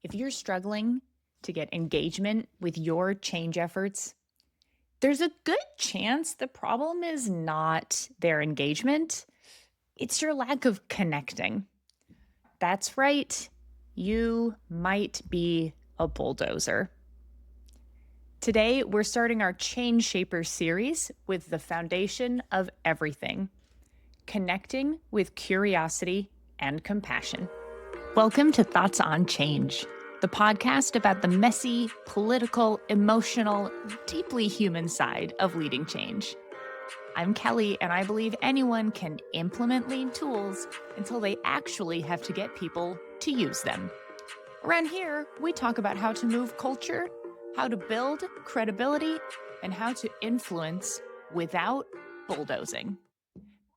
If you're struggling to get engagement with your change efforts, there's a good chance the problem is not their engagement, it's your lack of connecting. That's right, you might be a bulldozer. Today, we're starting our Change Shaper series with the foundation of everything: connecting with curiosity and compassion. Welcome to Thoughts on Change, the podcast about the messy, political, emotional, deeply human side of leading change. I'm Kelly, and I believe anyone can implement lean tools until they actually have to get people to use them. Around here, we talk about how to move culture, how to build credibility, and how to influence without bulldozing.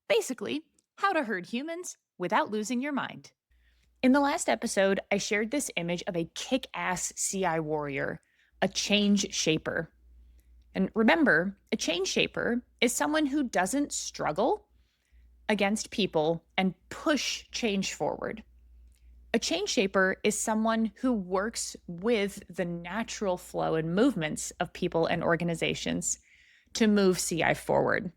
Basically, how to herd humans without losing your mind. In the last episode, I shared this image of a kick-ass CI warrior, a change shaper. And remember, a change shaper is someone who doesn't struggle against people and push change forward. A change shaper is someone who works with the natural flow and movements of people and organizations to move CI forward.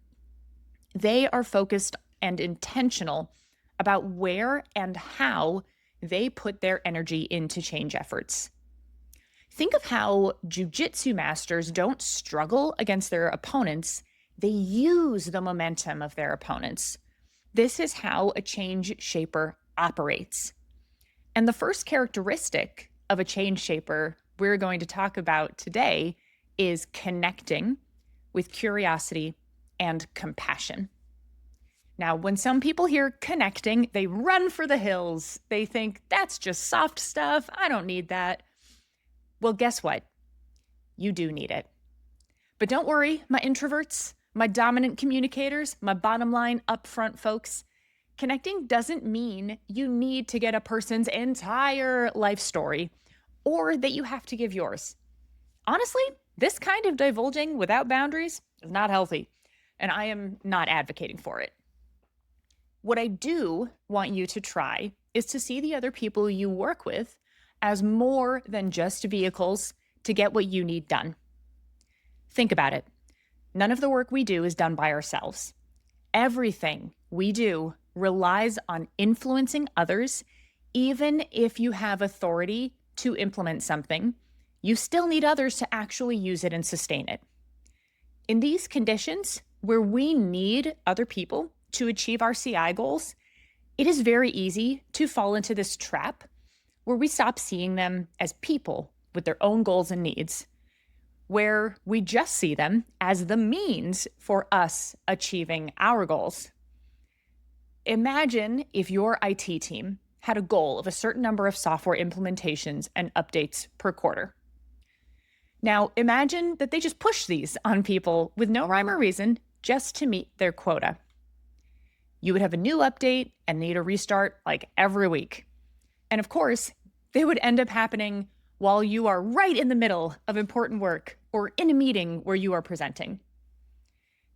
They are focused and intentional about where and how they put their energy into change efforts. Think of how jujitsu masters don't struggle against their opponents, they use the momentum of their opponents. This is how a change shaper operates. And the first characteristic of a change shaper we're going to talk about today is connecting with curiosity and compassion. Now, when some people hear connecting, they run for the hills. They think, that's just soft stuff. I don't need that. Well, guess what? You do need it. But don't worry, my introverts, my dominant communicators, my bottom line upfront folks. Connecting doesn't mean you need to get a person's entire life story or that you have to give yours. Honestly, this kind of divulging without boundaries is not healthy, and I am not advocating for it. What I do want you to try is to see the other people you work with as more than just vehicles to get what you need done. Think about it. None of the work we do is done by ourselves. Everything we do relies on influencing others. Even if you have authority to implement something, you still need others to actually use it and sustain it. In these conditions, where we need other people to achieve our CI goals, it is very easy to fall into this trap where we stop seeing them as people with their own goals and needs, where we just see them as the means for us achieving our goals. Imagine if your IT team had a goal of a certain number of software implementations and updates per quarter. Now, imagine that they just push these on people with no rhyme or reason just to meet their quota. You would have a new update and need a restart like every week. And of course, they would end up happening while you are right in the middle of important work or in a meeting where you are presenting.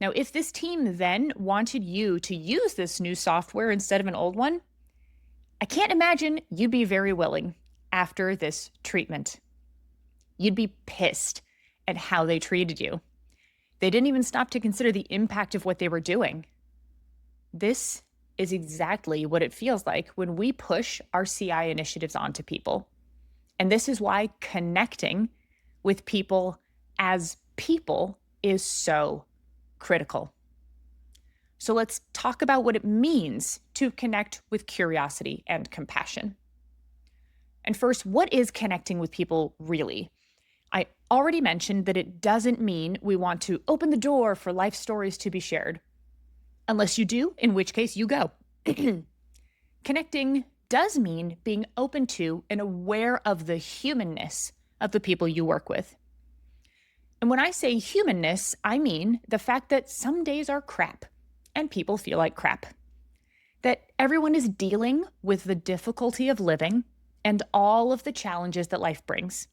Now, if this team then wanted you to use this new software instead of an old one, I can't imagine you'd be very willing after this treatment. You'd be pissed at how they treated you. They didn't even stop to consider the impact of what they were doing. This is exactly what it feels like when we push our CI initiatives onto people. And this is why connecting with people as people is so critical. So let's talk about what it means to connect with curiosity and compassion. And first, what is connecting with people really? I already mentioned that it doesn't mean we want to open the door for life stories to be shared. Unless you do, in which case you go. Connecting does mean being open to and aware of the humanness of the people you work with. And when I say humanness, I mean the fact that some days are crap and people feel like crap. That everyone is dealing with the difficulty of living and all of the challenges that life brings.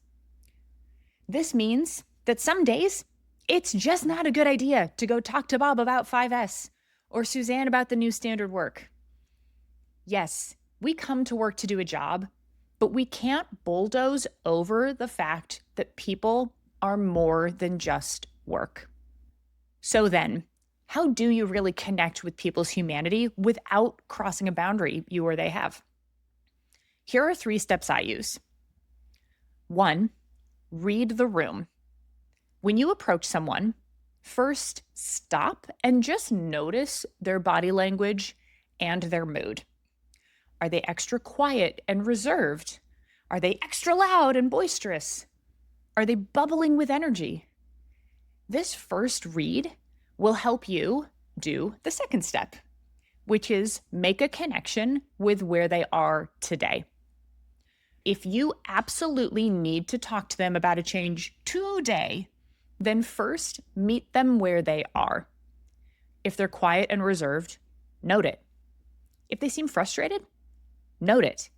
This means that some days it's just not a good idea to go talk to Bob about 5S or Suzanne about the new standard work. Yes, we come to work to do a job, but we can't bulldoze over the fact that people are more than just work. So then, how do you really connect with people's humanity without crossing a boundary you or they have? Here are 3 steps I use. 1, read the room. When you approach someone, first stop and just notice their body language and their mood. Are they extra quiet and reserved? Are they extra loud and boisterous? Are they bubbling with energy? This first read will help you do the second step, which is make a connection with where they are today. If you absolutely need to talk to them about a change today, then first meet them where they are. If they're quiet and reserved, note it. If they seem frustrated, note it.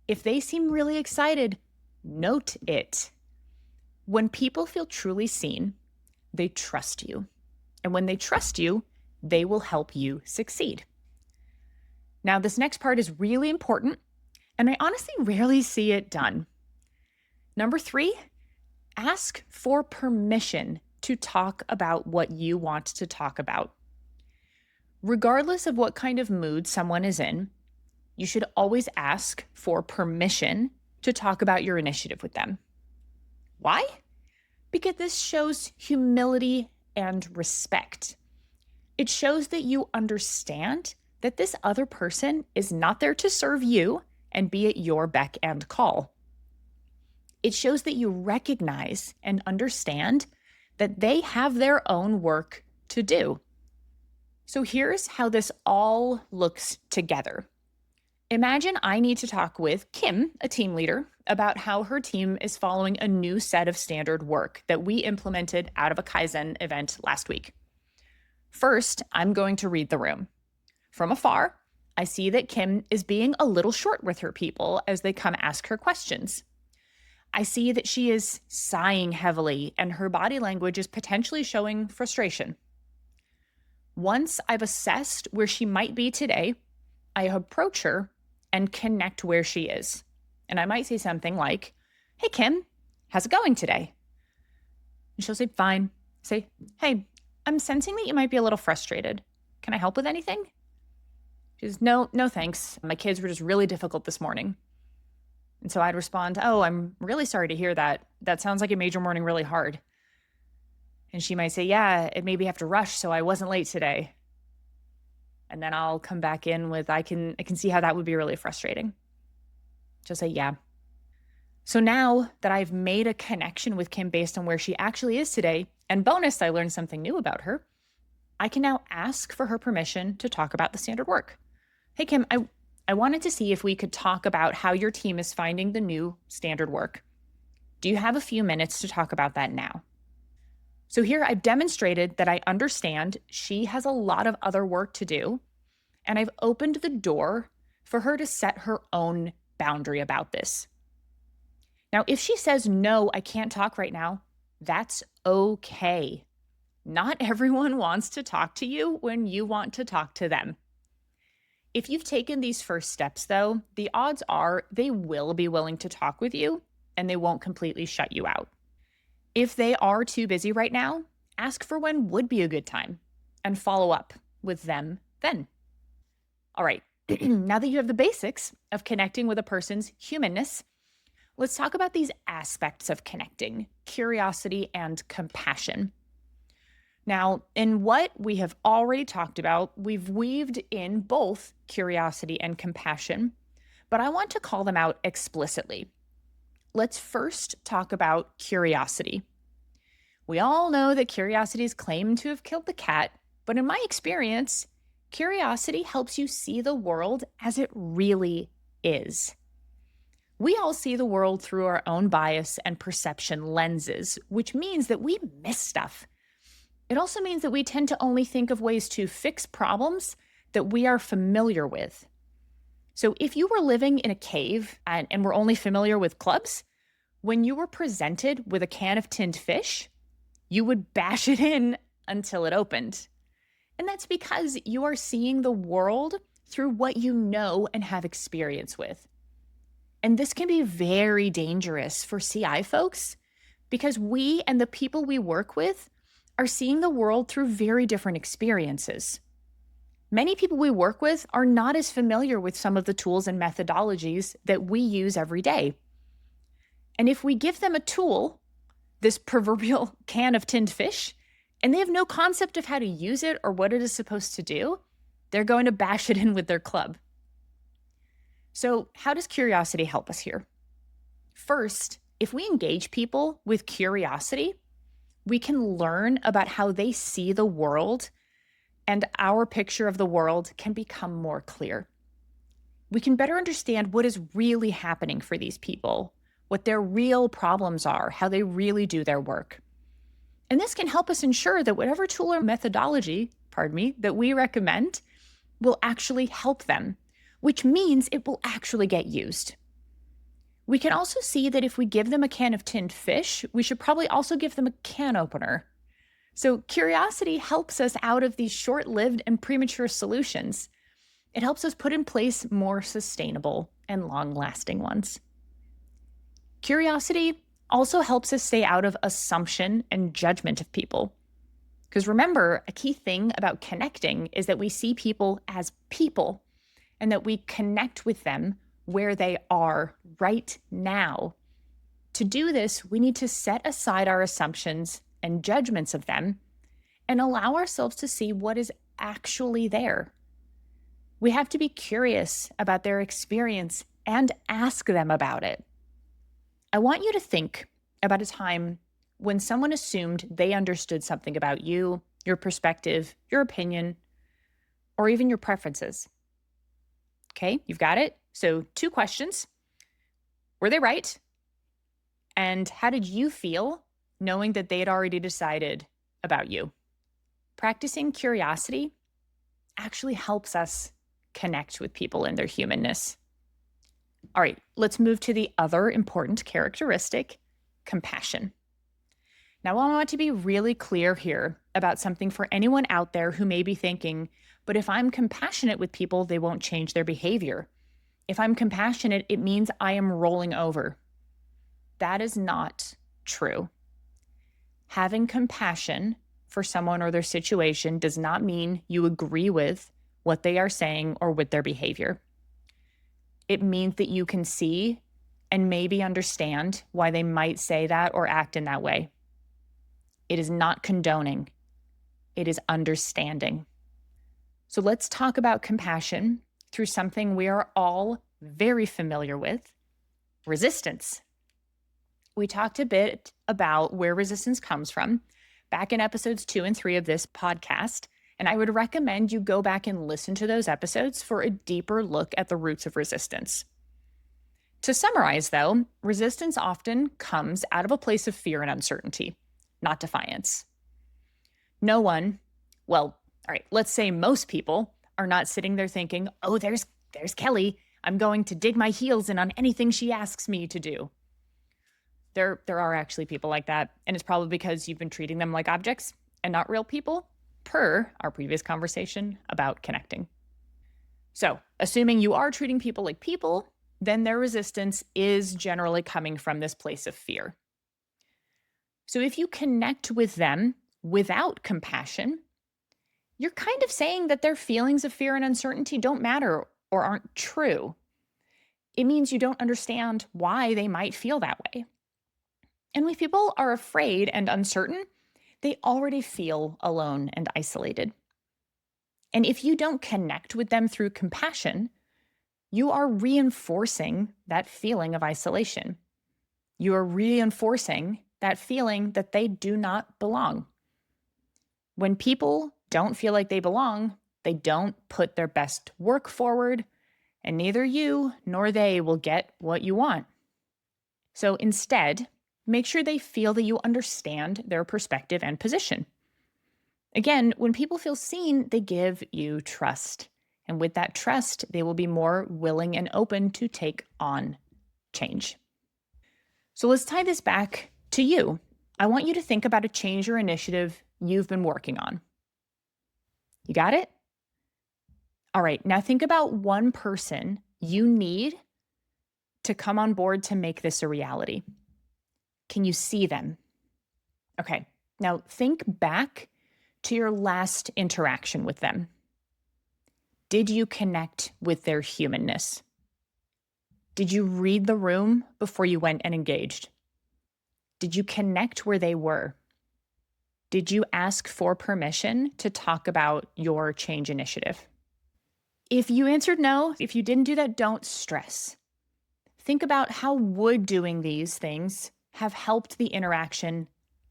If they seem really excited, note it. When people feel truly seen, they trust you. And when they trust you, they will help you succeed. Now, this next part is really important, and I honestly rarely see it done. Number 3, ask for permission to talk about what you want to talk about. Regardless of what kind of mood someone is in, you should always ask for permission to talk about your initiative with them. Why? Because this shows humility and respect. It shows that you understand that this other person is not there to serve you and be at your beck and call. It shows that you recognize and understand that they have their own work to do. So here's how this all looks together. Imagine I need to talk with Kim, a team leader, about how her team is following a new set of standard work that we implemented out of a Kaizen event last week. First, I'm going to read the room. From afar, I see that Kim is being a little short with her people as they come ask her questions. I see that she is sighing heavily and her body language is potentially showing frustration. Once I've assessed where she might be today, I approach her and connect where she is. And I might say something like, "Hey, Kim, how's it going today?" And she'll say, "Fine." Say, "Hey, I'm sensing that you might be a little frustrated. Can I help with anything?" She says, No, thanks. My kids were just really difficult this morning." And so I'd respond, "Oh, I'm really sorry to hear that. That sounds like it made your morning really hard." And she might say, "Yeah, it made me have to rush, so I wasn't late today." And then I'll come back in with, I can see how that would be really frustrating. She'll say, "Yeah." So now that I've made a connection with Kim based on where she actually is today, and bonus, I learned something new about her, I can now ask for her permission to talk about the standard work. "Hey, Kim, I wanted to see if we could talk about how your team is finding the new standard work. Do you have a few minutes to talk about that now?" So here I've demonstrated that I understand she has a lot of other work to do, and I've opened the door for her to set her own boundary about this. Now, if she says, "No, I can't talk right now," that's okay. Not everyone wants to talk to you when you want to talk to them. If you've taken these first steps, though, the odds are they will be willing to talk with you and they won't completely shut you out. If they are too busy right now, ask for when would be a good time and follow up with them then. All right, now that you have the basics of connecting with a person's humanness, let's talk about these aspects of connecting: curiosity and compassion. Now, in what we have already talked about, we've weaved in both curiosity and compassion, but I want to call them out explicitly. Let's first talk about curiosity. We all know that curiosity is claimed to have killed the cat, but in my experience, curiosity helps you see the world as it really is. We all see the world through our own bias and perception lenses, which means that we miss stuff. It also means that we tend to only think of ways to fix problems that we are familiar with. So if you were living in a cave and were only familiar with clubs, when you were presented with a can of tinned fish, you would bash it in until it opened. And that's because you are seeing the world through what you know and have experience with. And this can be very dangerous for CI folks because we and the people we work with are seeing the world through very different experiences. Many people we work with are not as familiar with some of the tools and methodologies that we use every day. And if we give them a tool, this proverbial can of tinned fish, and they have no concept of how to use it or what it is supposed to do, they're going to bash it in with their club. So, how does curiosity help us here? First, if we engage people with curiosity, we can learn about how they see the world, and our picture of the world can become more clear. We can better understand what is really happening for these people, what their real problems are, how they really do their work. And this can help us ensure that whatever tool or methodology, that we recommend will actually help them, which means it will actually get used. We can also see that if we give them a can of tinned fish, we should probably also give them a can opener. So curiosity helps us out of these short-lived and premature solutions. It helps us put in place more sustainable and long-lasting ones. Curiosity also helps us stay out of assumption and judgment of people. Because remember, a key thing about connecting is that we see people as people and that we connect with them where they are right now. To do this, we need to set aside our assumptions and judgments of them and allow ourselves to see what is actually there. We have to be curious about their experience and ask them about it. I want you to think about a time when someone assumed they understood something about you, your perspective, your opinion, or even your preferences. Okay, you've got it? So 2 questions. Were they right? And how did you feel knowing that they had already decided about you? Practicing curiosity actually helps us connect with people in their humanness. All right, let's move to the other important characteristic, compassion. Now, I want to be really clear here about something for anyone out there who may be thinking, but if I'm compassionate with people, they won't change their behavior. If I'm compassionate, it means I am rolling over. That is not true. Having compassion for someone or their situation does not mean you agree with what they are saying or with their behavior. It means that you can see and maybe understand why they might say that or act in that way. It is not condoning. It is understanding. So let's talk about compassion through something we are all very familiar with, resistance. We talked a bit about where resistance comes from back in episodes 2 and 3 of this podcast, and I would recommend you go back and listen to those episodes for a deeper look at the roots of resistance. To summarize, though, resistance often comes out of a place of fear and uncertainty, not defiance. No one, well, all right, let's say most people are not sitting there thinking, oh, there's Kelly. I'm going to dig my heels in on anything she asks me to do. There are actually people like that, and it's probably because you've been treating them like objects and not real people, per our previous conversation about connecting. So, assuming you are treating people like people, then their resistance is generally coming from this place of fear. So, if you connect with them without compassion, you're kind of saying that their feelings of fear and uncertainty don't matter or aren't true. It means you don't understand why they might feel that way. And when people are afraid and uncertain, they already feel alone and isolated. And if you don't connect with them through compassion, you are reinforcing that feeling of isolation. You are reinforcing that feeling that they do not belong. When people don't feel like they belong, they don't put their best work forward, and neither you nor they will get what you want. So instead, make sure they feel that you understand their perspective and position. Again, when people feel seen, they give you trust. And with that trust, they will be more willing and open to take on change. So let's tie this back to you. I want you to think about a change or initiative you've been working on. You got it? All right, now think about one person you need to come on board to make this a reality? Can you see them? Okay, now think back to your last interaction with them. Did you connect with their humanness? Did you read the room before you went and engaged? Did you connect where they were? Did you ask for permission to talk about your change initiative? If you answered no, if you didn't do that, don't stress. Think about how would doing these things have helped the interaction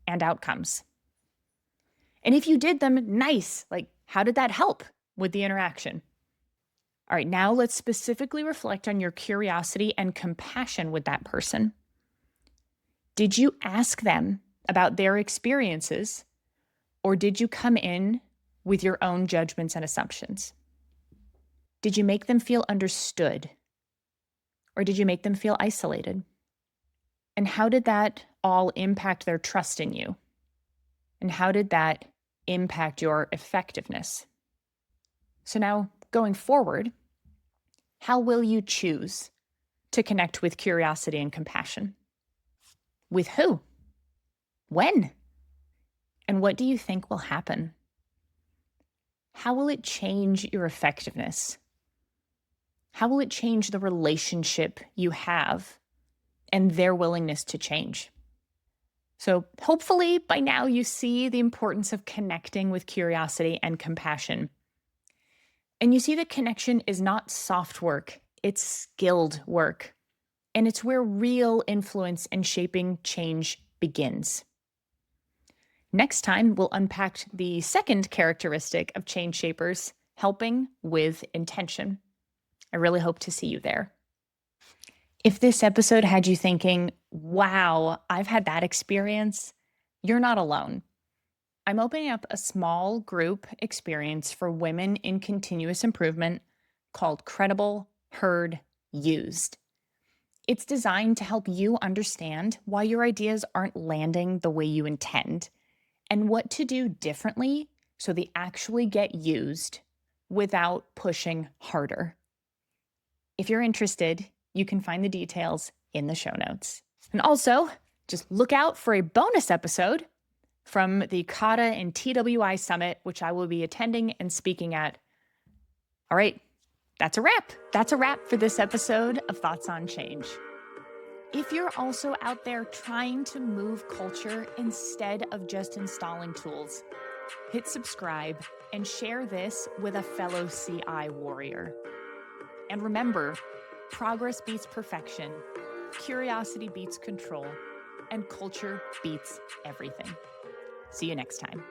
and outcomes. And if you did them, nice. Like, how did that help with the interaction? All right, now let's specifically reflect on your curiosity and compassion with that person. Did you ask them about their experiences, or did you come in with your own judgments and assumptions? Did you make them feel understood, or did you make them feel isolated? And how did that all impact their trust in you? And how did that impact your effectiveness? So now, going forward, how will you choose to connect with curiosity and compassion? With who? When? And what do you think will happen? How will it change your effectiveness? How will it change the relationship you have and their willingness to change? So hopefully by now you see the importance of connecting with curiosity and compassion. And you see that connection is not soft work, it's skilled work. And it's where real influence and shaping change begins. Next time, we'll unpack the second characteristic of change shapers, helping with intention. I really hope to see you there. If this episode had you thinking, wow, I've had that experience, you're not alone. I'm opening up a small group experience for women in continuous improvement called Credible, Heard, Used. It's designed to help you understand why your ideas aren't landing the way you intend and what to do differently so they actually get used without pushing harder. If you're interested, you can find the details in the show notes. And also, just look out for a bonus episode from the C.H.A.N.G.E and TWI Summit, which I will be attending and speaking at. All right, that's a wrap. That's a wrap for this episode of Thoughts on Change. If you're also out there trying to move culture instead of just installing tools, hit subscribe and share this with a fellow CI warrior. And remember, progress beats perfection, curiosity beats control, and culture beats everything. See you next time.